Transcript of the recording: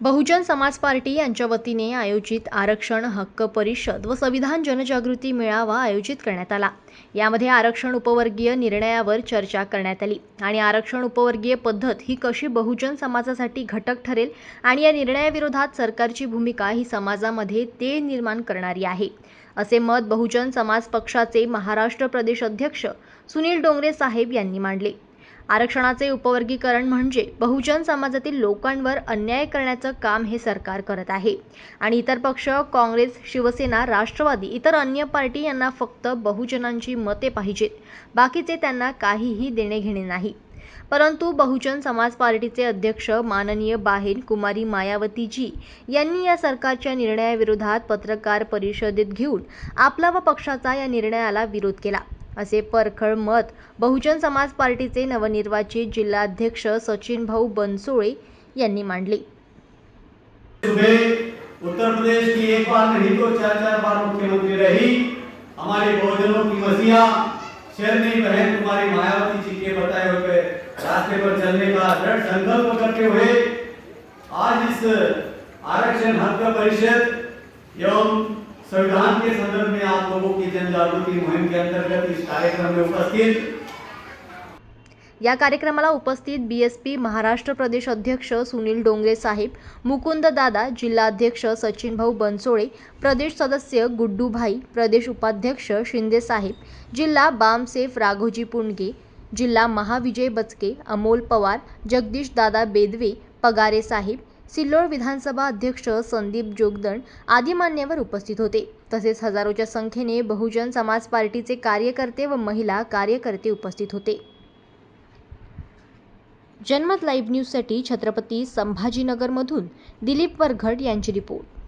Bahujan Samaj party यांच्या वतीने आयोजित आरक्षण हक्क परिषद व संविधान जनजागृती मेळावा आयोजित करण्यात आला। यामध्ये आरक्षण उपवर्गीय निर्णयावर चर्चा करण्यात आली आणि आरक्षण उपवर्गीय पद्धत ही कशी बहुजन समाजासाठी घटक ठरेल आणि या निर्णयाविरोधात सरकारची भूमिका ही समाजामध्ये तेढ निर्माण करणारी आहे, असे मत बहुजन समाज पक्षाचे महाराष्ट्र प्रदेश अध्यक्ष सुनील डोंगरे साहेब यांनी मांडले। आरक्षणाचे उपवर्गीकरण म्हणजे बहुजन समाजातील लोकांवर अन्याय करण्याचं काम हे सरकार करत आहे आणि इतर पक्ष काँग्रेस, शिवसेना, राष्ट्रवादी इतर अन्य पार्टी यांना फक्त बहुजनांची मते पाहिजेत, बाकीचे त्यांना काहीही देणे घेणे नाही। परंतु बहुजन समाज पार्टीचे अध्यक्ष माननीय बहन कुमारी मायावतीजी यांनी या सरकारच्या निर्णयाविरोधात पत्रकार परिषदेत घेऊन आपला व पक्षाचा या निर्णयाला विरोध केला, असे परखड मत बहुजन समाज पार्टीचे नवनिर्वाचित जिल्हाध्यक्ष सचिन भाऊ बनसोडे यांनी मांडले। उत्तर प्रदेश की एक बार नहीं तो चार बार मुख्यमंत्री रही हमारे बहुजनों की मसीहा शेरनी बहन कुमारी मायावती जी के बताए हुए रास्ते पर चलने का दृढ़ संकल्प करते हुए आज इस आरक्षण हक्क परिषद एवं संविधान के संदर्भ में आप लोगों की जनजागृति मुहिम के अंतर्गत इस कार्यक्रम में उपस्थित या कार्यक्रमाला उपस्थित बीएसपी महाराष्ट्र प्रदेश अध्यक्ष सुनील डोंगरे साहेब, मुकुंद दादा, जिल्हाध्यक्ष सचिन भाऊ बनसोडे, प्रदेश सदस्य गुड्डू भाई, प्रदेश उपाध्यक्ष शिंदे साहेब, जिल्हा बामसेफ राघोजी पुंडगे, जिल्हा महाविजय बचके, अमोल पवार, जगदीश दादा बेदवे, पगारे साहेब, सिल्लोड विधानसभा अध्यक्ष संदीप जोगदंड आदी मान्यवर उपस्थित होते। तसेच हजारोच्या संख्येने बहुजन समाज पार्टीचे कार्यकर्ते व महिला कार्यकर्ते उपस्थित होते। जनमत लाईव्ह न्यूजसाठी छत्रपती संभाजीनगरमधून दिलीप वरघट यांची रिपोर्ट।